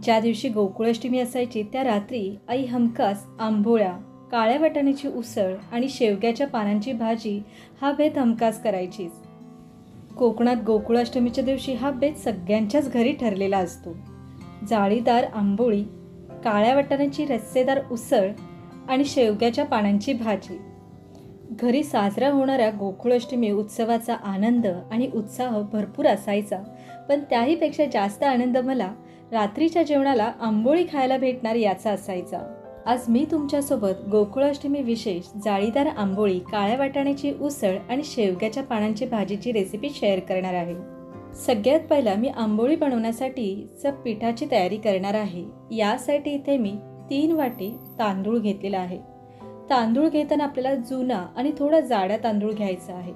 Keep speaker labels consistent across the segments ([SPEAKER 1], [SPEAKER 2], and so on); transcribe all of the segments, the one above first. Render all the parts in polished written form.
[SPEAKER 1] ज्या दिवशी गोकुळाष्टमी असायची त्या रात्री आई हमखास आंबोळ्या, काळ्या वाटाण्याची उसळ आणि शेवग्याच्या पानांची भाजी हा बेत हमखास करायचीच. कोकणात गोकुळाष्टमीच्या दिवशी हा बेत सगळ्यांच्याच घरी ठरलेला असतो. जाळीदार आंबोळी, काळ्या वाटाण्याची रस्सेदार उसळ आणि शेवग्याच्या पानांची भाजी. घरी साजरा होणाऱ्या गोकुळाष्टमी उत्सवाचा आनंद आणि उत्साह भरपूर असायचा, पण त्याहीपेक्षा जास्त आनंद मला रात्रीच्या जेवणाला आंबोळी खायला भेटणार याचा असायचा. आज मी तुमच्यासोबत गोकुळाष्टमी विशेष जाळीदार आंबोळी, काळ्या वाटाण्याची उसळ आणि शेवग्याच्या पानांची भाजीची रेसिपी शेअर करणार आहे. सगळ्यात पहिला मी आंबोळी बनवण्यासाठी पिठाची तयारी करणार आहे. यासाठी इथे मी 3 वाटी तांदूळ घेतलेला आहे. तांदूळ घेताना आपल्याला जुना आणि थोडा जाडा तांदूळ घ्यायचा आहे.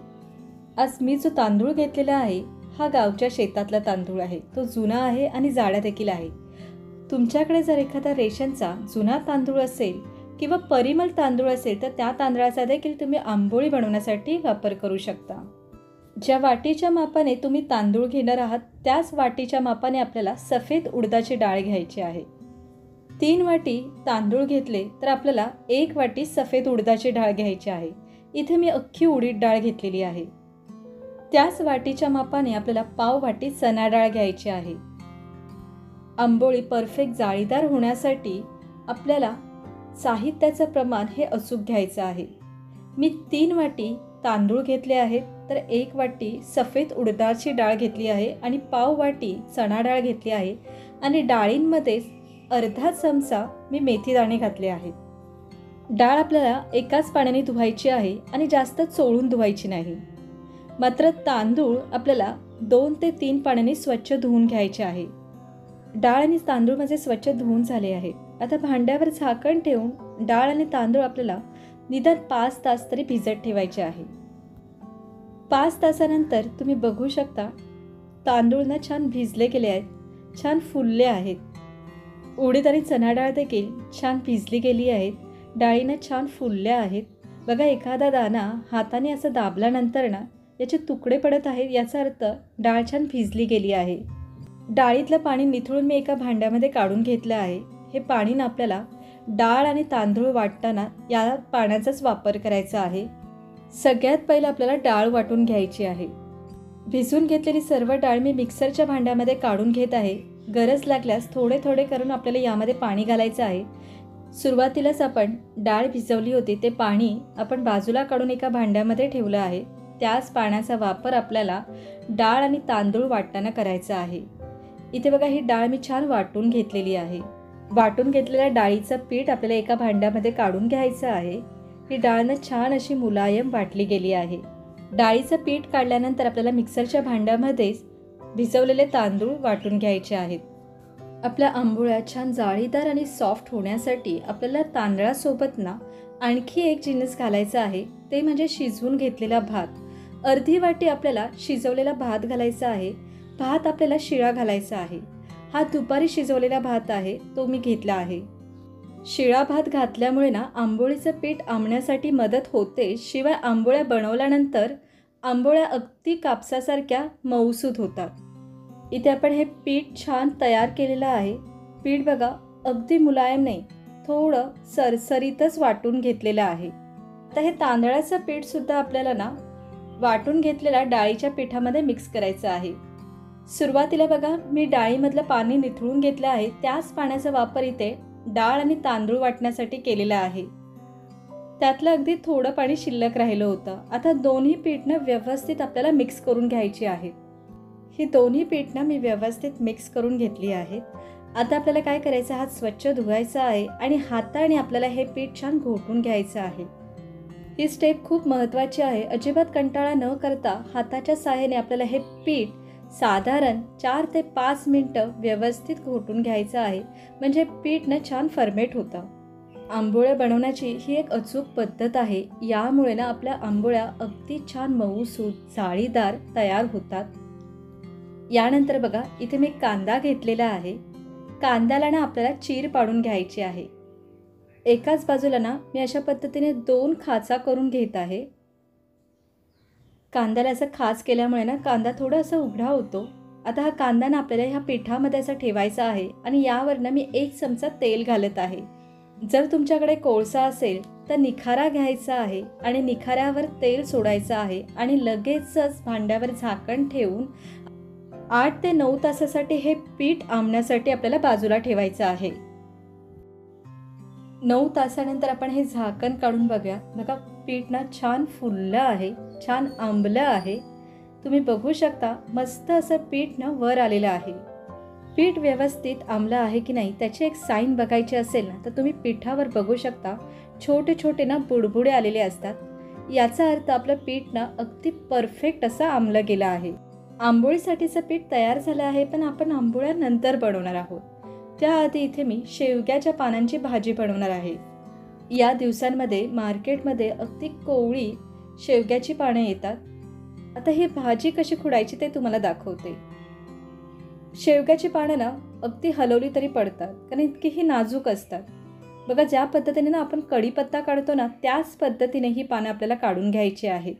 [SPEAKER 1] आज मी जो तांदूळ घेतलेला आहे हा गावच्या शेतातला तांदूळ आहे. तो जुना आहे आणि जाडा देखील आहे. तुमच्याकडे जर एखादा रेशनचा जुना तांदूळ असेल किंवा परिमल तांदूळ असेल तर त्या तांदळाचा देखील तुम्ही आंबोळी बनवण्यासाठी वापर करू शकता. ज्या वाटीच्या मापाने तुम्ही तांदूळ घेणार आहात त्याच वाटीच्या मापाने आपल्याला सफेद उडदाची डाळ घ्यायची आहे. 3 वाटी तांदूळ घेतले तर आपल्याला 1 वाटी सफेद उडदाची डाळ घ्यायची आहे. इथे मी अख्खी उडीद डाळ घेतलेली आहे. त्याच वाटीच्या मापाने आपल्याला पाव वाटी चणा डाळ घ्यायची आहे. आंबोळी परफेक्ट जाळीदार होण्यासाठी आपल्याला साहित्याचं प्रमाण हे अचूक घ्यायचं आहे. मी 3 वाटी तांदूळ घेतले आहेत तर 1 वाटी सफेद उडदाची डाळ घेतली आहे आणि पाव वाटी चणा डाळ घेतली आहे आणि डाळींमध्ये अर्धा चमचा मी मेथी दाणे घातले आहेत. डाळ आपल्याला एकाच पाण्याने धुवायची आहे आणि जास्त चोळून धुवायची नाही. मात्र तांदूळ आपल्याला 2 ते 3 पाण्याने स्वच्छ धुवून घ्यायचे आहे. डाळ आणि तांदूळ माझे स्वच्छ धुवून झाले आहेत. आता भांड्यावर झाकण ठेवून डाळ आणि तांदूळ आपल्याला निदान 5 तास तरी भिजत ठेवायचे आहे. 5 तासानंतर तुम्ही बघू शकता तांदूळ छान भिजले गेले आहेत, छान फुलले आहेत. उडीद आणि चणा डाळ देखील छान भिजली गेली आहेत. डाळीनं छान फुलल्या आहेत. बघा, एखादा दाणा हाताने असं दाबल्यानंतर याचे तुकडे पडत आहेत, याचा अर्थ डाळ छान भिजली गेली आहे. डाळीतलं पाणी निथळून मी एका भांड्यामध्ये काढून घेतलं आहे. हे पाणी आपल्याला डाळ आणि तांदूळ वाटताना या पाण्याचाच वापर करायचा आहे. सगळ्यात पहिलं आपल्याला डाळ वाटून घ्यायची आहे. भिजून घेतलेली सर्व डाळ मी मिक्सरच्या भांड्यामध्ये काढून घेत आहे. गरज लागल्यास थोडे थोडे करून आपल्याला यामध्ये पाणी घालायचं आहे. सुरुवातीलाच आपण डाळ भिजवली होती ते पाणी आपण बाजूला काढून एका भांड्यामध्ये ठेवलं आहे. त्याच पाण्याचा वापर आपल्याला डाळ आणि तांदूळ वाटताना करायचा आहे. इथे बघा, ही डाळ मी छान वाटून घेतलेली आहे. वाटून घेतलेल्या डाळीचं पीठ आपल्याला एका भांड्यामध्ये काढून घ्यायचं आहे. ही डाळ छान अशी मुलायम वाटली गेली आहे. डाळीचं पीठ काढल्यानंतर आपल्याला मिक्सरच्या भांड्यामध्येच भिजवलेले तांदूळ वाटून घ्यायचे आहेत. आपल्या आंबोळ्या छान जाळीदार आणि सॉफ्ट होण्यासाठी आपल्याला तांदळासोबत आणखी एक जिन्नस घालायचा आहे, ते म्हणजे शिजवून घेतलेला भात. अर्धी वाटी आपल्याला शिजवलेला भात घालायचा आहे. भात आपल्याला शिळा घालायचा आहे. हा दुपारी शिजवलेला भात आहे, तो मी घेतला आहे. शिळा भात घातल्यामुळे आंबोळीचं पीठ आंबण्यासाठी मदत होते. शिवाय आंबोळ्या बनवल्यानंतर आंबोळ्या अगदी कापसासारख्या मऊसूत होतात. इथे आपण हे पीठ छान तयार केलेलं आहे. पीठ बघा, अगदी मुलायम नाही, थोडं सरसरीतच वाटून घेतलेलं आहे. तर हे तांदळाचं पीठ सुद्धा आपल्याला वाटून घेतलेल्या डाळीच्या पिठामध्ये मिक्स करायचं आहे. सुरुवातीला बघा, मी डाळीमधलं पाणी निथळून घेतलं आहे. त्याच पाण्याचा वापर इथे डाळ आणि तांदूळ वाटण्यासाठी केलेला आहे. त्यातलं अगदी थोडं पाणी शिल्लक राहिलं होतं. आता दोन्ही पीठनं व्यवस्थित आपल्याला मिक्स करून घ्यायची आहे. ही दोन्ही पीठनं मी व्यवस्थित मिक्स करून घेतली आहेत. आता आपल्याला काय करायचं, हात स्वच्छ धुवायचा आहे आणि हाताने आपल्याला हे पीठ छान घोटून घ्यायचं आहे. ही स्टेप खूप महत्त्वाची आहे. अजिबात कंटाळा न करता हाताच्या सहाय्याने आपल्याला हे पीठ साधारण 4 ते 5 मिनिटं व्यवस्थित घोटून घ्यायचं आहे, म्हणजे पीठ छान फर्मेट होतं. आंबोळ्या बनवण्याची ही एक अचूक पद्धत आहे. यामुळे आपल्या आंबोळ्या अगदी छान मऊसूत, जाळीदार तयार होतात. यानंतर बघा, इथे मी कांदा घेतलेला आहे. कांद्याला आपल्याला चीर पाडून घ्यायची आहे. एकाच बाजूला मी अशा पद्धतीने 2 खाचा करून घेत आहे. कांद्याला असं खाच केल्यामुळे कांदा थोडा असा उघडा होतो आता हा कांदा ना आपल्याला ह्या पिठामध्ये असा ठेवायचा आहे आणि यावरनं मी 1 चमचा तेल घालत आहे. जर तुमच्याकडे कोळसा असेल तर निखारा घ्यायचा आहे आणि निखाऱ्यावर तेल सोडायचं आहे आणि लगेचच भांड्यावर झाकण ठेवून 8 ते 9 तासासाठी हे पीठ आंबण्यासाठी आपल्याला बाजूला ठेवायचं आहे. 9 तासानंतर आपण हे झाकण काढून बघा पीठ ना छान फुललं आहे, छान आंबलं आहे. तुम्ही बघू शकता मस्त असं पीठ ना वर आलेलं आहे. पीठ व्यवस्थित आंबलं आहे की नाही त्याची एक साईन बघायची असेल ना तर तुम्ही पिठावर बघू शकता छोटे छोटे ना बुडबुडे आलेले असतात. याचा अर्थ आपलं पीठ ना अगदी परफेक्ट असं आंबलं गेलं आहे. आंबोळीसाठीचं पीठ तयार झालं आहे, पण आपण आंबोळ्या नंतर बनवणार आहोत. त्याआधी इथे मी शेवग्याच्या पानांची भाजी बनवणार आहे. या दिवसांमध्ये मार्केटमध्ये अगदी कोवळी शेवग्याची पानं येतात. आता ही भाजी कशी खुडायची ते तुम्हाला दाखवते. शेवग्याची पानं ना अगदी हलवली तरी पडतात, कारण इतकी ही नाजूक असतात. बघा ज्या पद्धतीने ना आपण कढीपत्ता काढतो ना त्याच पद्धतीने ही पानं आपल्याला काढून घ्यायची आहेत.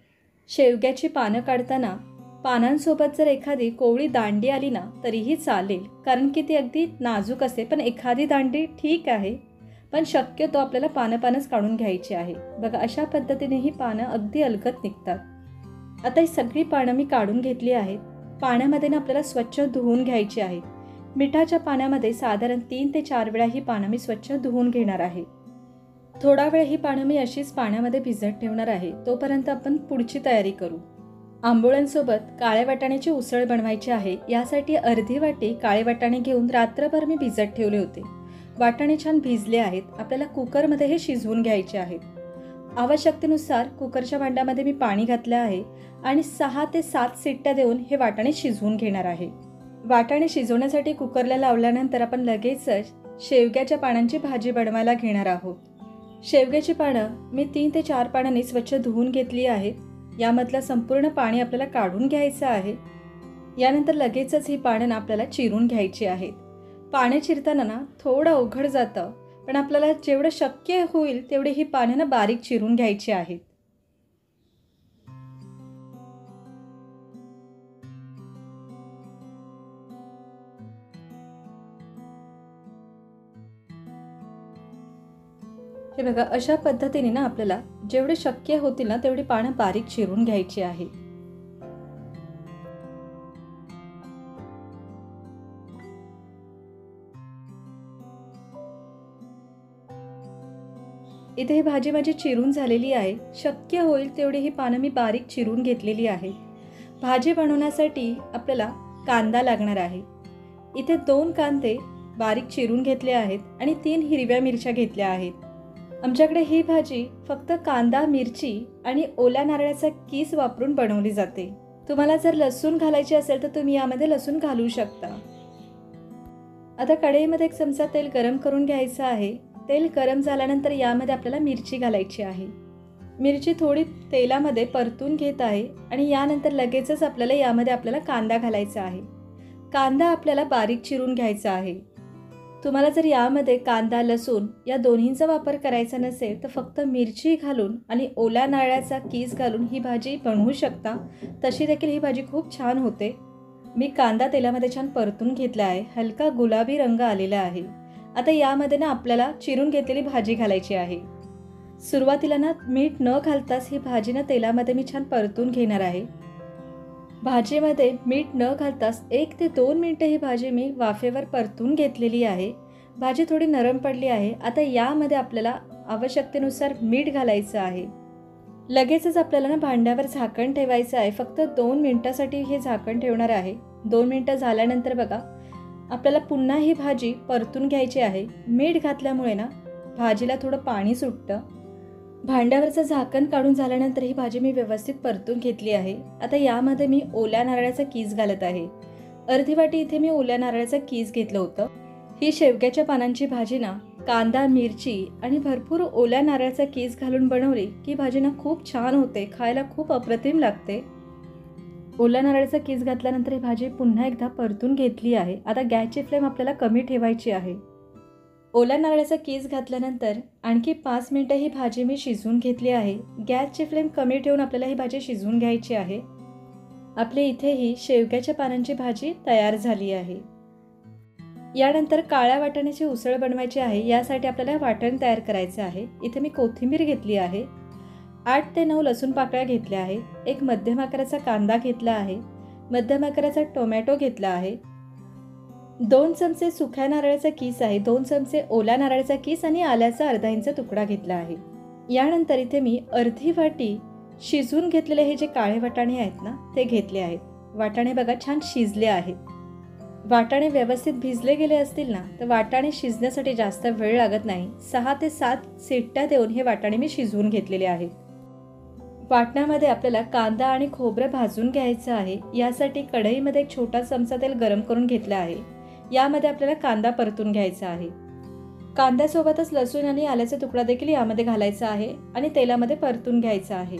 [SPEAKER 1] शेवग्याची पानं काढताना पानांसोबत जर एखादी कोवळी दांडी आली ना तरीही चालेल, कारण की ती अगदी नाजूक असते. पण एखादी दांडी ठीक आहे, पण शक्यतो आपल्याला पानंच काढून घ्यायची आहे. बघा अशा पद्धतीने ही पानं अगदी अलगद निघतात. आता ही सगळी पानं मी काढून घेतली आहेत. पाण्यामध्ये ना आपल्याला स्वच्छ धुवून घ्यायची आहेत. मिठाच्या पाण्यामध्ये साधारण 3 ते 4 वेळा ही पानं मी स्वच्छ धुवून घेणार आहे. थोडा वेळ ही पानं मी अशीच पाण्यामध्ये भिजत ठेवणार आहे. तोपर्यंत आपण पुढची तयारी करू. आंबोळ्यांसोबत काळ्या वाटाण्याची उसळ बनवायची आहे. यासाठी अर्धी वाटी काळे वाटाणे घेऊन रात्रभर मी भिजत ठेवले होते. वाटाणे छान भिजले आहेत. आपल्याला कुकरमध्ये हे शिजवून घ्यायचे आहेत. आवश्यकतेनुसार कुकरच्या भांड्यामध्ये मी पाणी घातलं आहे आणि 6 ते 7 शिट्ट्या देऊन हे वाटाणे शिजवून घेणार आहे. वाटाणे शिजवण्यासाठी कुकरला लावल्यानंतर आपण लगेचच शेवग्याच्या पानांची भाजी बनवायला घेणार आहोत. शेवग्याची पानं मी 3 ते 4 पानांनी स्वच्छ धुवून घेतली आहेत. यामधलं संपूर्ण पाणी आपल्याला काढून घ्यायचं आहे. यानंतर लगेचच ही पानं आपल्याला चिरून घ्यायची आहेत. पानं चिरताना ना थोडं अवघड जातं, पण आपल्याला जेवढं शक्य होईल तेवढी ही पानं ना बारीक चिरून घ्यायची आहेत. हे बघा अशा पद्धतीने ना आपल्याला जेवढे शक्य होतील ना तेवढी पानं बारीक चिरून घ्यायची आहे. इथे ही भाजी माझी चिरून झालेली आहे. शक्य होईल तेवढी ही पानं मी बारीक चिरून घेतलेली आहे. भाजी बनवण्यासाठी आपल्याला कांदा लागणार आहे. इथे 2 कांदे बारीक चिरून घेतले आहेत आणि 3 हिरव्या मिरच्या घेतल्या आहेत. आमच्याकडे ही भाजी फक्त कांदा, मिरची आणि ओल्या नारळाचा कीस वापरून बनवली जाते. तुम्हाला जर लसूण घालायची असेल तर तुम्ही यामध्ये लसूण घालू शकता. आता कढईमध्ये 1 चमचा तेल गरम करून घ्यायचं आहे. तेल गरम झाल्यानंतर यामध्ये आपल्याला मिरची घालायची आहे. मिरची थोडी तेलामध्ये परतून घेत आहे आणि यानंतर लगेचच यामध्ये कांदा घालायचा आहे. कांदा आपल्याला बारीक चिरून घ्यायचा आहे. तुम्हाला जर यामध्ये कांदा, लसूण या दोन्हींचा वापर करायचा नसेल तर फक्त मिरची घालून आणि ओल्या नारळाचा कीस घालून ही भाजी बनवू शकता. तशी देखील ही भाजी खूप छान होते. मी कांदा तेलामध्ये छान परतून घेतला आहे. हलका गुलाबी रंग आलेला आहे. आता यामध्ये ना आपल्याला चिरून घेतलेली भाजी घालायची आहे. सुरुवातीला ना मीठ न घालताच ही भाजी ना तेलामध्ये मी छान परतून घेणार आहे. भाजीमध्ये मीठ न घालताच 1 ते 2 मिनिटं ही भाजी मी वाफेवर परतून घेतलेली आहे. भाजी थोडी नरम पडली आहे. आता यामध्ये आपल्याला आवश्यकतेनुसार मीठ घालायचं आहे. लगेचच आपल्याला ना भांड्यावर झाकण ठेवायचं आहे. फक्त 2 मिनिटासाठी हे झाकण ठेवणार आहे. 2 मिनिटं झाल्यानंतर बघा आपल्याला पुन्हा ही भाजी परतून घ्यायची आहे. मीठ घातल्यामुळे ना भाजीला थोडं पाणी सुटतं. भांड्यावरचं झाकण काढून झाल्यानंतर ही भाजी मी व्यवस्थित परतून घेतली आहे. आता यामध्ये मी ओल्या नारळाचा कीस घालत आहे. अर्धी वाटी इथे मी ओल्या नारळाचं कीस घेतलं होतं. ही शेवग्याच्या पानांची भाजी ना कांदा, मिरची आणि भरपूर ओल्या नारळाचा कीस घालून बनवली की भाजी ना खूप छान होते. खायला खूप अप्रतिम लागते. ओल्या नारळाचा कीस घातल्यानंतर ही भाजी पुन्हा एकदा परतून घेतली आहे. आता गॅसची फ्लेम आपल्याला कमी ठेवायची आहे. ओल्या नारळाचा कीस घातल्यानंतर आणखी 5 मिनिटं ही भाजी मी शिजवून घेतली आहे. गॅसची फ्लेम कमी ठेवून आपल्याला ही भाजी शिजवून घ्यायची आहे. आपली इथेही शेवग्याच्या पानांची भाजी तयार झाली आहे. यानंतर काळ्या वाटाण्याची उसळ बनवायची आहे. यासाठी आपल्याला वाटण तयार करायचं आहे. इथे मी कोथिंबीर घेतली आहे, 8 ते 9 लसूण पाकळ्या घेतल्या आहे, एक मध्यम आकाराचा कांदा घेतला आहे, मध्यम आकाराचा टोमॅटो घेतला आहे, 2 चमचे सुक्या नारळाचा कीस आहे, 2 चमचे ओल्या नारळाचा कीस आणि आल्याचा अर्धा इंच तुकडा घेतला आहे. यानंतर इथे मी अर्धी वाटी शिजवून घेतलेले हे जे काळे वाटाणे आहेत ना ते घेतले आहेत. वाटाणे बघा छान शिजले आहेत. वाटाणे व्यवस्थित भिजले गेले असतील ना तर वाटाणे शिजण्यासाठी जास्त वेळ लागत नाही. 6 ते 7 शिट्ट्या देऊन हे वाटाणे मी शिजवून घेतलेले आहेत. वाटणामध्ये आपल्याला कांदा आणि खोबरं भाजून घ्यायचं आहे. यासाठी कढईमध्ये एक छोटा चमचा तेल गरम करून घेतलं आहे. यामध्ये आपल्याला कांदा परतून घ्यायचा आहे. कांद्यासोबतच लसूण आणि आल्याचा तुकडा देखील यामध्ये घालायचा आहे आणि तेलामध्ये परतून घ्यायचा आहे.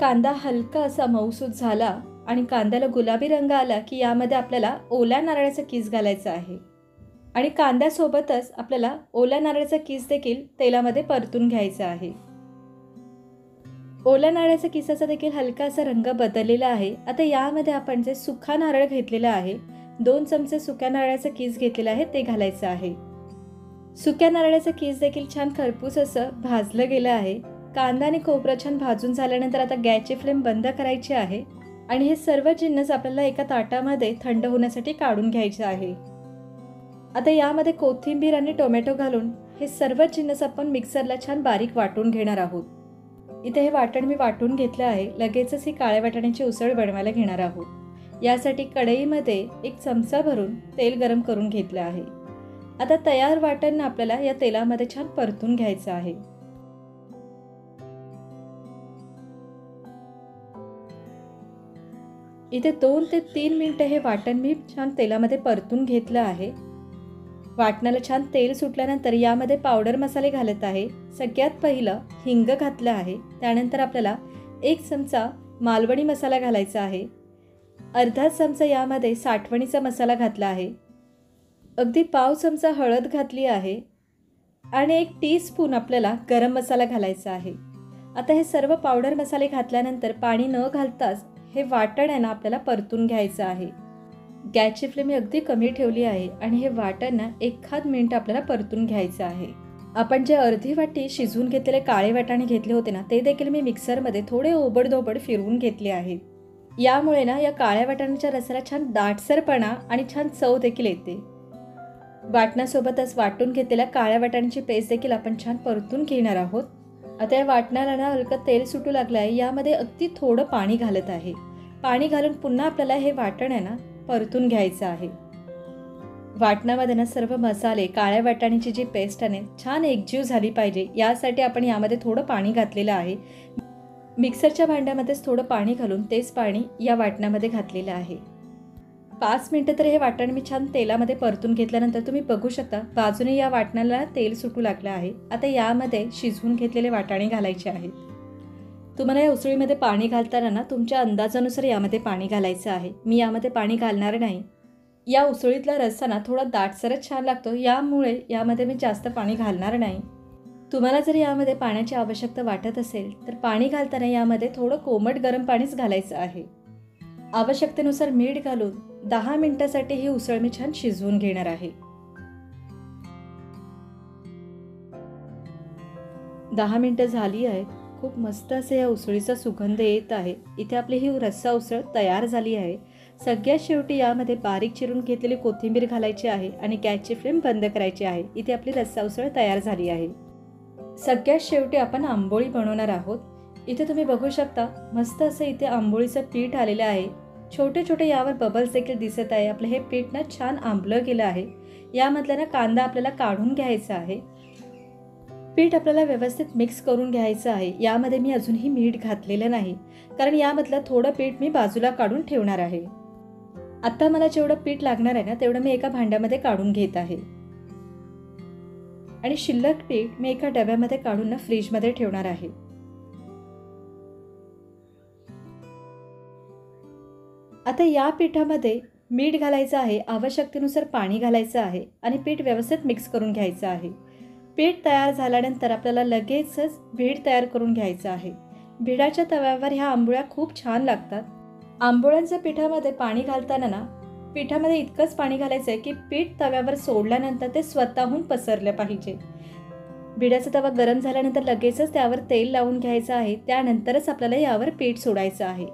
[SPEAKER 1] कांदा हलका असा मऊसूत झाला आणि कांद्याला गुलाबी रंग आला की यामध्ये आपल्याला ओल्या नारळाचा कीस घालायचा आहे आणि कांद्यासोबतच आपल्याला ओल्या नारळाचा कीस देखील तेलामध्ये परतून घ्यायचा आहे. ओल्या नारळाच्या किसाचा देखील हलका असा रंग बदललेला आहे. आता यामध्ये आपण जे सुका नारळ घेतलेला आहे, 2 चमचे सुक्या नारळाचा कीस घेतलेला आहे ते घालायचं आहे. सुक्या नारळाचं कीस देखील छान खरपूस असं भाजलं गेलं आहे. कांदा आणि खोबरं छान भाजून झाल्यानंतर आता गॅसची फ्लेम बंद करायची आहे आणि हे सर्व जिन्नस आपल्याला एका ताटामध्ये थंड होण्यासाठी काढून घ्यायचे आहे. आता यामध्ये कोथिंबीर आणि टोमॅटो घालून हे सर्व जिन्नस आपण मिक्सरला छान बारीक वाटून घेणार आहोत. इथे हे वाटण मी वाटून घेतलं आहे. लगेचच ही काळ्या वाटाण्याची उसळ बनवायला घेणार आहोत. यासाठी कढईमध्ये 1 चमचा भरून तेल गरम करून घेतलं आहे. आता तयार वाटण आपल्याला या तेलामध्ये छान परतून घ्यायचं आहे. इथे 2 ते 3 मिनिटं हे वाटण मी छान तेलामध्ये परतून घेतलं आहे. वाटणाला छान तेल सुटल्यानंतर यामध्ये पावडर मसाले घालत आहे. सगळ्यात पहिलं हिंग घातलं आहे. त्यानंतर आपल्याला 1 चमचा मालवणी मसाला घालायचा आहे. अर्धा चमचा यामध्ये साठवणीचा मसाला घातला आहे. अगदी पाव चमचा हळद घातली आहे आणि 1 टीस्पून आपल्याला गरम मसाला घालायचा आहे. आता हे सर्व पावडर मसाले घातल्यानंतर पाणी न घालताच हे वाटण आहे ना आपल्याला परतून घ्यायचं आहे. गॅसची फ्लेम अगदी कमी ठेवली आहे आणि हे वाटण ना 1 मिनिट आपल्याला परतून घ्यायचं आहे. आपण जे अर्धी वाटी शिजवून घेतलेले काळे वाटाणे घेतले होते ना ते देखील मी मिक्सरमध्ये थोडे ओबडधोबड फिरवून घेतले आहेत. यामुळे ना या काळ्या वाटाण्याच्या रसाला छान दाटसरपणा आणि छान चव देखील येते. वाटणासोबतच वाटून घेतलेल्या काळ्या वाटाण्याची पेस्ट देखील आपण छान परतून घेणार आहोत. आता या वाटणाला ना हलकं तेल सुटू लागलं आहे. यामध्ये अगदी थोडं पाणी घालत आहे. पाणी घालून पुन्हा आपल्याला हे वाटण आहे ना परतून घ्यायचं आहे. वाटणामध्ये ना सर्व मसाले काळ्या वाटाण्याची जी पेस्ट आहे छान एकजीव झाली पाहिजे यासाठी आपण यामध्ये थोडं पाणी घातलेलं आहे. मिक्सरच्या भांड्यामध्येच थोडं पाणी घालून तेच पाणी या वाटणामध्ये घातलेलं आहे. 5 मिनिटं तर हे वाटण मी छान तेलामध्ये परतून घेतल्यानंतर तुम्ही बघू शकता बाजूने या वाटणाला तेल सुटू लागलं आहे. आता यामध्ये शिजवून घेतलेले वाटाणे घालायचे आहेत. तुम्हाला या उसळीमध्ये पाणी घालताना ना तुमच्या अंदाजानुसार यामध्ये पाणी घालायचं आहे. मी यामध्ये पाणी घालणार नाही. या उसळीतला रस्सा ना थोडा दाटसरच छान लागतो, यामुळे यामध्ये मी जास्त पाणी घालणार नाही. तुम्हाला जर यामध्ये पाण्याची आवश्यकता वाटत असेल तर पाणी घालताना यामध्ये थोडं कोमट गरम पाणीच घालायचं आहे. आवश्यकतेनुसार मीठ घालून 10 मिनिटांसाठी ही उसळ मी छान शिजवून घेणार आहे. 10 मिनिटं झाली आहेत. खूप मस्त असे या उसळीचा सुगंध येत आहे. इथे आपली ही रस्सा उसळ तयार झाली आहे. सगळ्यात शेवटी यामध्ये बारीक चिरून घेतलेली कोथिंबीर घालायची आहे आणि गॅसची फ्लेम बंद करायची आहे. इथे आपली रस्सा उसळ तयार झाली आहे. सगळ्यात शेवटी आपण आंबोळी बनवणार आहोत. इथे तुम्ही बघू शकता मस्त असं इथे आंबोळीचं पीठ आलेलं आहे. छोटे छोटे यावर बबल्स देखील दिसत आहे. आपलं हे पीठ ना छान आंबलं गेलं आहे. यामधला ना कांदा आपल्याला काढून घ्यायचा आहे. पीठ आपल्याला व्यवस्थित मिक्स करून घ्यायचं आहे. यामध्ये मी अजूनही मीठ घातलेलं नाही कारण यामधलं थोडं पीठ मी बाजूला काढून ठेवणार आहे. आता मला जेवढं पीठ लागणार आहे ना तेवढं मी एका भांड्यामध्ये काढून घेत आहे आणि शिल्लक पीठ मी एका डब्यामध्ये काढून ना फ्रीजमध्ये ठेवणार आहे. आता या पिठामध्ये मीठ घालायचं आहे, आवश्यकतेनुसार पाणी घालायचं आहे आणि पीठ व्यवस्थित मिक्स करून घ्यायचं आहे. पीठ तयार झाल्यानंतर आपल्याला लगेचच भीड तयार करून घ्यायचं आहे. भिडाच्या तव्यावर ह्या आंबोळ्या खूप छान लागतात. आंबोळ्यांच्या पिठामध्ये पाणी घालताना ना, पिठामध्ये इतकंच पाणी घालायचं आहे की पीठ तव्यावर सोडल्यानंतर ते स्वतःहून पसरलं पाहिजे. बिड्याचा तवा गरम झाल्यानंतर लगेचच त्यावर तेल लावून घ्यायचं आहे. त्यानंतरच आपल्याला यावर पीठ सोडायचं आहे.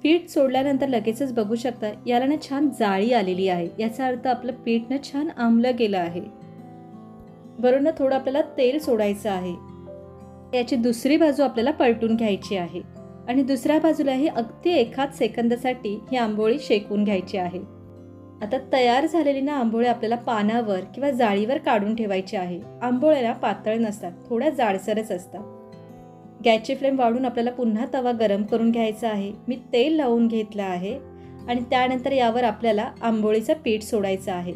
[SPEAKER 1] पीठ सोडल्यानंतर लगेचच बघू शकता याला ना छान जाळी आलेली आहे. याचा अर्थ आपलं पीठ ना छान आंबलं गेलं आहे. बरोबर ना, थोडं आपल्याला तेल सोडायचं आहे. याची दुसरी बाजू आपल्याला पलटून घ्यायची आहे आणि दुसऱ्या बाजूलाही अगदी एखाद सेकंदासाठी ही आंबोळी शेकून घ्यायची आहे. आता तयार झालेली ना आंबोळ्या आपल्याला पानावर किंवा जाळीवर काढून ठेवायची आहे. आंबोळ्या पातळ नसतात, थोड्या जाडसरच असतात. गॅसची फ्लेम वाढून आपल्याला पुन्हा तवा गरम करून घ्यायचा आहे. मी तेल लावून घेतलं आहे आणि त्यानंतर यावर आपल्याला आंबोळीचं पीठ सोडायचं आहे.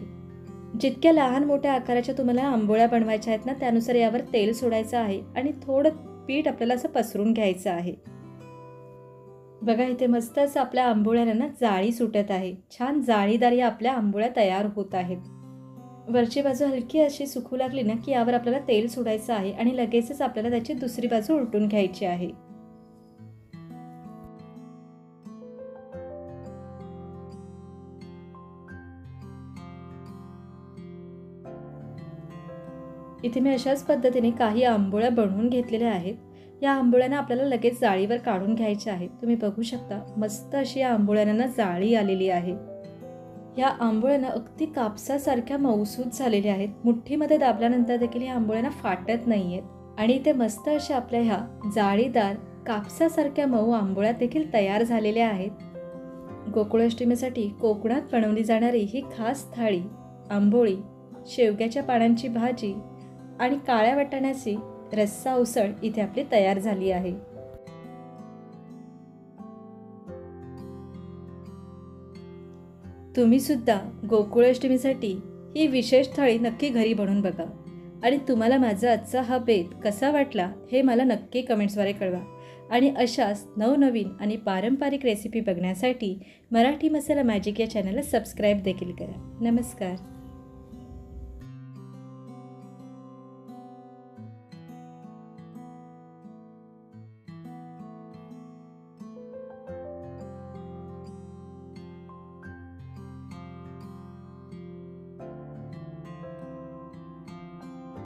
[SPEAKER 1] जितक्या लहान मोठ्या आकाराच्या तुम्हाला आंबोळ्या बनवायच्या आहेत ना, त्यानुसार यावर तेल सोडायचं आहे आणि थोडं पीठ आपल्याला असं पसरून घ्यायचं आहे. बघा इथे मस्त असं आपल्या आंबोळ्यांना ना जाळी सुटत आहे. छान जाळीदार या आपल्या आंबोळ्या तयार होत आहेत. वरची बाजू हलकी अशी सुकू लागली ना की यावर आपल्याला तेल सोडायचं आहे आणि लगेचच आपल्याला त्याची दुसरी बाजू उलटून घ्यायची आहे. इथे मी अशाच पद्धतीने काही आंबोळ्या बनवून घेतलेल्या आहेत. या आंबोळ्यांना आपल्याला लगेच जाळीवर काढून घ्यायच्या आहेत. तुम्ही बघू शकता मस्त अशी या आंबोळ्यांना जाळी आलेली आहे. या आंबोळ्यांना अगदी कापसासारख्या मऊसूत झालेल्या आहेत. मुठ्ठीमध्ये दाबल्यानंतर देखील या आंबोळ्यांना फाटत नाहीयेत आणि ते मस्त अशा आपल्या ह्या जाळीदार कापसासारख्या मऊ आंबोळ्या देखील तयार झालेल्या आहेत. गोकुळाष्टमीसाठी कोकणात बनवली जाणारी ही खास थाळी आंबोळी, शेवग्याच्या पानांची भाजी आणि काळ्या वाटाण्याची रस्सा उसळ इथे आपली तयार झाली आहे. तुम्ही सुद्धा गोकुळाष्टमीसाठी ही विशेष थाळी नक्की घरी बनवून बघा आणि तुम्हाला माझा आजचा हा बेत कसा वाटला हे मला नक्की कमेंट्सद्वारे कळवा. आणि अशाच नवनवीन आणि पारंपरिक रेसिपी बघण्यासाठी मराठी मसाला मॅजिक या चॅनलला सबस्क्राईब देखील करा. नमस्कार.